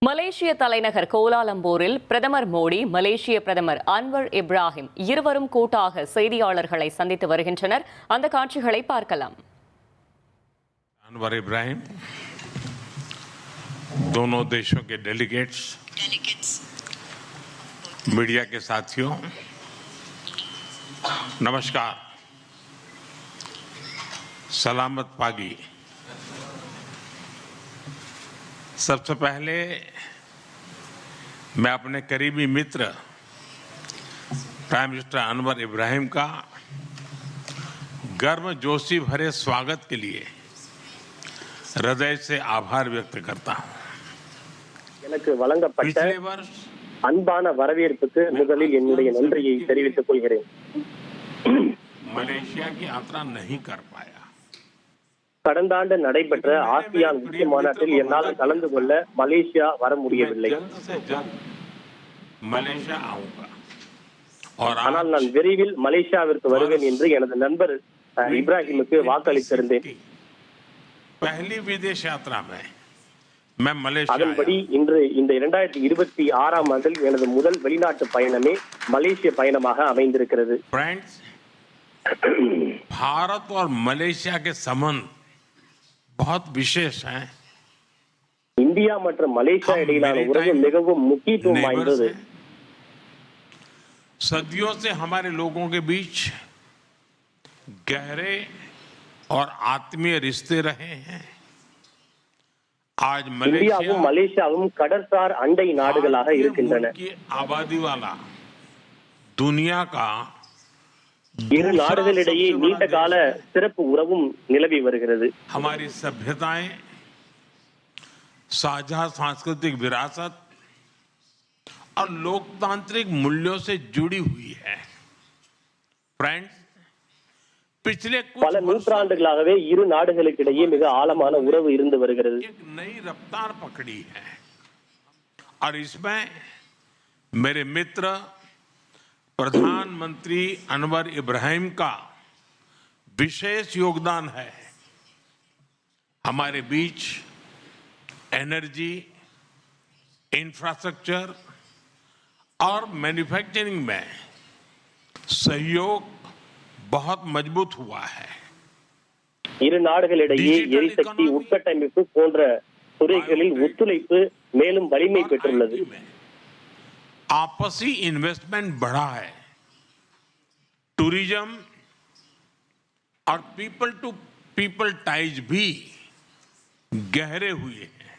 மலேசிய தலைநகர் கோலாலம்பூரில் பிரதமர் மோடி, மலேசிய பிரதமர் அன்வர் இப்ராஹிம் இருவரும் கூட்டாக செய்தியாளர்களை சந்தித்து வருகின்றனர். அந்த காட்சிகளை பார்க்கலாம். अनवर इब्राहिम, दोनों देशों के डेलीगेट्स, मीडिया के साथियों, नमस्कार। सलामत पागी। सबसे पहले मैं अपने करीबी मित्र प्राइम मिनिस्टर अनवर इब्राहिम का गर्मजोशी भरे स्वागत के लिए हृदय से आभार व्यक्त करता हूं। எனக்கு வழங்கப்பட்ட पिछले वर्ष அன்பான வரவேற்புக்கு முதலில் என்னுடைய நன்றியை தெரிவித்துக் கொள்கிறேன். मलेशिया की यात्रा नहीं कर पाया। கடந்த ஆண்டு நடைபெற்ற ஆசியான் உச்சி மாநாட்டில் என்னால் கலந்து கொள்ள மலேசியா வர முடியவில்லை. जल्द से जल्द मलेशिया आऊंगा और ஆனால் நான் விரைவில் மலேசியாவிற்கு வருவேன் என்று எனது நண்பர் இப்ராஹிமுக்கு வாக்களித்திருந்தேன். पहली विदेश यात्रा में मैं मलेशिया அதன்படி இன்று இந்த 2026ஆம் ஆண்டில் எனது முதல் வெளிநாட்டு பயணமே மலேசிய பயணமாக அமைந்திருக்கிறது. फ्रेंड्स, भारत और मलेशिया के संबंध बहुत विशेष हैं। இந்தியா மற்றும் மலேசியா இடையிலான உறவு மிகவும் முக்கியத்துவம் வாய்ந்தது. सदियों से हमारे लोगों के बीच गहरे और आत्मीय रिश्ते रहे हैं। आज இந்தியாவும் மலேசியாவும் கடற்சார் அண்டை நாடுகளாக இருக்கின்றன. आबादी वाला दुनिया का இரு நாடுகளிடையே நீண்ட கால சிறப்பு உறவும் நிலவி வருகிறது. हमारी सभ्यताएं, साझा सांस्कृतिक विरासत और लोकतांत्रिक मूल्यों से जुड़ी हुई है। फ्रेंड्स, पिछले பல நூற்றாண்டுகளாகவே இரு நாடுகளுக்கிடையே மிக ஆழமான உறவு இருந்து வருகிறது. एक नई रफ्तार पकड़ी है और इसमें मेरे मित्र प्रधानमंत्री अनवर इब्राहिम का विशेष योगदान है। हमारे बीच एनर्जी, इंफ्रास्ट्रक्चर और मैन्युफैक्चरिंग में सहयोग बहुत मजबूत हुआ है। இரு நாடுகளிடையே எரிசக்தி, உட்கட்டமைப்பு போன்ற துறைகளில் ஒத்துழைப்பு மேலும் வலிமை பெற்றுள்ளது. आपसी इन्वेस्टमेंट बढ़ा है। टूरिज्म और पीपल टू पीपल टाइज भी गहरे हुए हैं।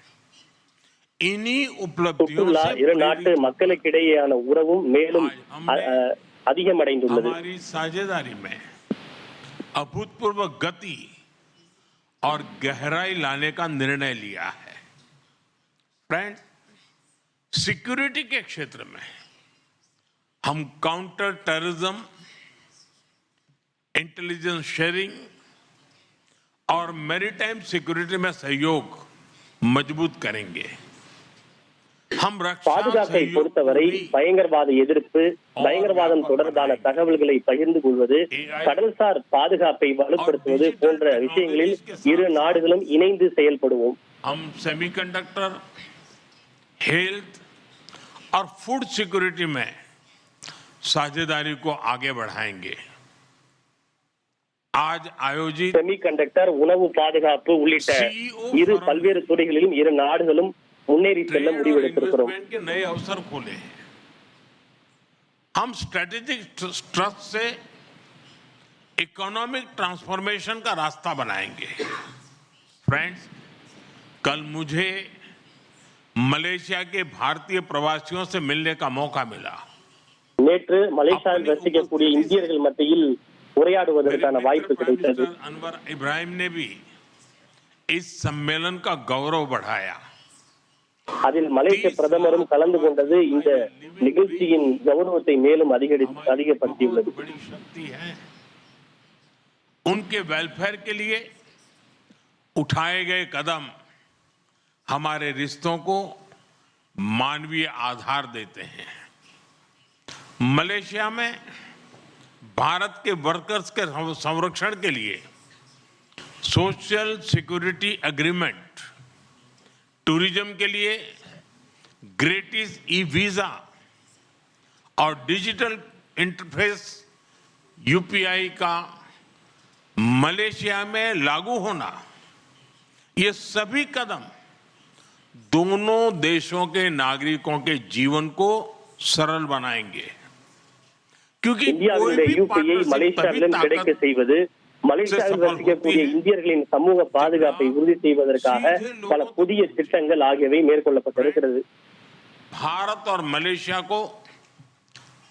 इन्हीं उपलब्धियों சுற்றுலா, से இரு நாட்டு மக்களுக்கிடையேயான உறவும் மேலும் அதிகமடைந்துள்ளது. हमारी साझेदारी में अभूतपूर्व गति और गहराई लाने का निर्णय लिया है। फ्रेंड्स, सिक्योरिटी के क्षेत्र में हम काउंटर टेररिज्म, इंटेलिजेंस शेयरिंग और मैरीटाइम सिक्योरिटी में सहयोग मजबूत करेंगे। हम रक्षा பாதுகாப்பை பொறுத்தவரை பயங்கரவாத எதிர்ப்பு, பயங்கரவாதம் தொடர்பான தகவல்களை பகிர்ந்து கொள்வது, கடல்சார் பாதுகாப்பை வலுப்படுத்துவது போன்ற விஷயங்களில் இரு நாடுகளும் இணைந்து செயல்படுவோம். हम सेमीकंडक्टर, हेल्थ और फूड सिक्योरिटी में साझेदारी को आगे बढ़ाएंगे। आज आयोजित செமிகண்டக்டர், உணவு பாதுகாப்பு உள்ளிட்ட இரு பல்வேறு துறைகளிலும் இரு நாடுகளும் முன்னேறி செல்ல முடிவெடுத்திருக்கிறோம். के नए अवसर खोले हैं। हम स्ट्रेटेजिक ट्रस्ट से इकोनॉमिक ट्रांसफॉर्मेशन का रास्ता बनाएंगे। फ्रेंड्स, कल मुझे मलेशिया के भारतीय प्रवासियों से मिलने का मौका मिला। நேற்று மலேசியாவில் வசிக்கக்கூடிய இந்தியர்கள் மத்தியில் உரையாடுவதற்கான வாய்ப்பு கிடைத்தது. अनवर इब्राहिम ने भी इस सम्मेलन का गौरव बढ़ाया। அதில் மலேசிய பிரதமரும் கலந்து கொண்டது இந்த நிகழ்ச்சியின் கௌரவத்தை மேலும் அதிகப்படுத்தியுள்ளது. बड़ी शक्ति है। उनके वेलफेयर के लिए उठाए गए कदम हमारे रिश्तों को मानवीय आधार देते हैं। मलेशिया में भारत के वर्कर्स के संरक्षण के लिए सोशल सिक्योरिटी एग्रीमेंट, टूरिज्म के लिए ग्रेटिस ई वीजा और डिजिटल इंटरफेस यूपीआई का मलेशिया में लागू होना, ये सभी कदम दोनों देशों के नागरिकों के जीवन को सरल बनाएंगे, क्योंकि कोई भी யூபிஐ மலேசியாவிலும் கிடைக்க செய்வது மலேசியாவில் வசிக்கக்கூடிய இந்தியர்களின் சமூக பாதுகாப்பை உறுதி செய்வதற்காக பல புதிய திட்டங்கள் ஆகியவை மேற்கொள்ளப்பட்டிருக்கிறது. भारत और मलेशिया को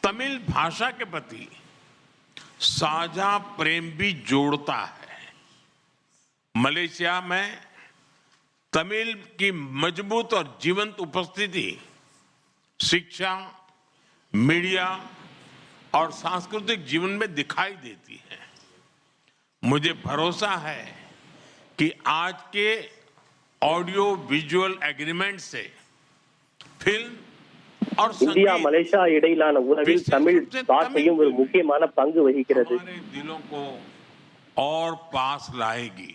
तमिल भाषा के प्रति साझा प्रेम भी जोड़ता है. मलेशिया में तमिल की मजबूत और जीवंत उपस्थिति शिक्षा, मीडिया और सांस्कृतिक जीवन में दिखाई देती है. मुझे भरोसा है कि आज के ऑडियो विजुअल एग्रीमेंट से फिल्म और இந்தியா மலேசியா இடையிலான உறவில் தமிழ் பாஷையும் ஒரு முக்கியமான பங்கு வகிக்கிறது. हमारे दिलों को और पास लाएगी.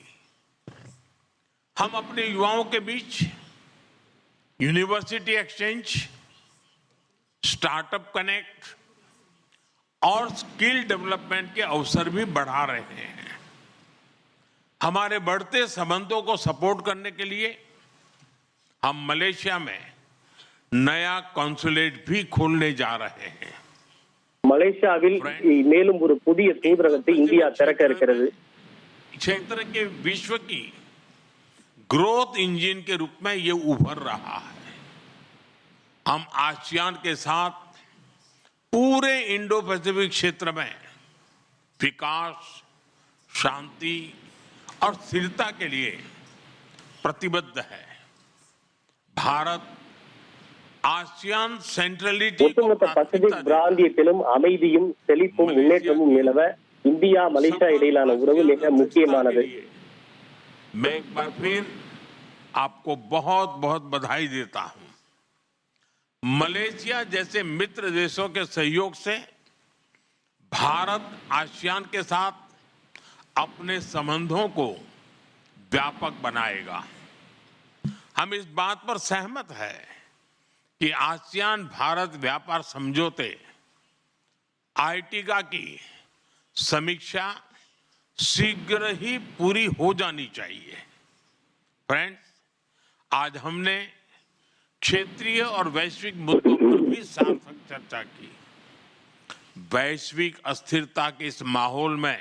हम अपने युवाओं के बीच यूनिवर्सिटी एक्सचेंज, स्टार्टअप कनेक्ट और स्किल डेवलपमेंट के अवसर भी बढ़ा रहे हैं. हमारे बढ़ते संबंधों को सपोर्ट करने के लिए हम मलेशिया में नया कॉन्सुलेट भी खोलने जा रहे हैं. மலேசியாவில் மேலும் ஒரு புதிய தூதரகத்தை இந்தியா திறக்க இருக்கிறது. क्षेत्र के विश्व की ग्रोथ इंजन के रूप में ये उभर रहा है. हम आसियान के साथ पूरे इंडो पैसिफिक क्षेत्र में विकास, शांति और स्थिरता के लिए प्रतिबद्ध है. भारत आसियान सेंट्रलिटी को ஒட்டுமொத்த பசிபிக் பிராந்தியத்திலும் அமைதியும் செழிப்பும் முன்னேற்றமும் நிலவ இந்தியா மலேசியா இடையிலான உறவு மிக முக்கியமானது. मैं एक बार फिर आपको बहुत बहुत बधाई देता हूं. मलेशिया जैसे मित्र देशों के सहयोग से भारत आसियान के साथ अपने संबंधों को व्यापक बनाएगा. हम इस बात पर सहमत है कि आसियान भारत व्यापार समझौते आईटीका की समीक्षा शीघ्र ही पूरी हो जानी चाहिए. फ्रेंड्स, आज हमने क्षेत्रीय और वैश्विक मुद्दों पर भी सार्थक चर्चा की. वैश्विक अस्थिरता के इस माहौल में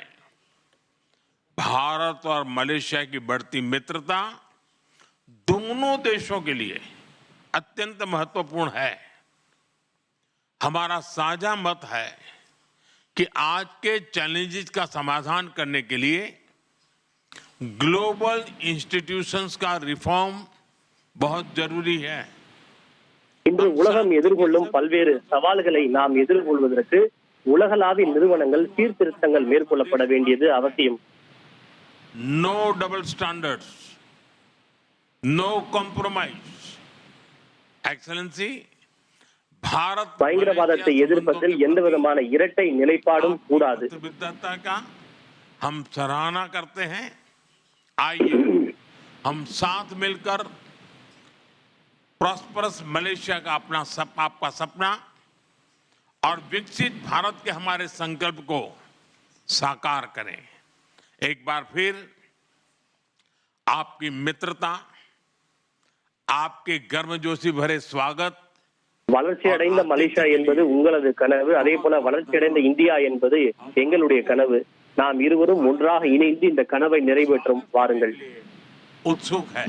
भारत और मलेशिया की बढ़ती मित्रता दोनों देशों के लिए अत्यंत महत्वपूर्ण है. हमारा साझा मत है कि आज के चैलेंजेस का समाधान करने के लिए ग्लोबल इंस्टीट्यूशंस का रिफॉर्म बहुत जरूरी है. இன்று உலகம் எதிர்கொள்ளும் பல்வேறு சவால்களை நாம் எதிர்கொள்வதற்கு உலகளாவிய நிறுவனங்கள் சீர்திருத்தங்கள் மேற்கொள்ளப்பட வேண்டியது அவசியம். No double standards, no compromise. Excellency, Bharat பயங்கரவாதத்தை எதிர்ப்பதில் எந்த விதமான இரட்டை நிலைப்பாடும் கூடாது. विविधता का हम सराहना करते हैं. आइए हम साथ मिलकर प्रॉस्परस मलेशिया का आपका सपना और विकसित भारत के हमारे संकल्प को साकार करें. एक बार फिर आपकी मित्रता, आपके गर्मजोशी भरे स्वागत. வளர்ச்சி அடைந்த மலேசியா என்பது உங்களது கனவு, அதே போல வளர்ச்சி அடைந்த இந்தியா என்பது எங்களுடைய கனவு. நாம் இருவரும் ஒன்றாக இணைந்து இந்த கனவை நிறைவேற்றும் வாருங்கள். उत्सुक है.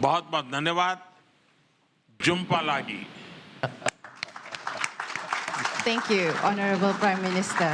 बहुत बहुत धन्यवाद. जुम्पा लागी. Thank you, Honorable Prime Minister.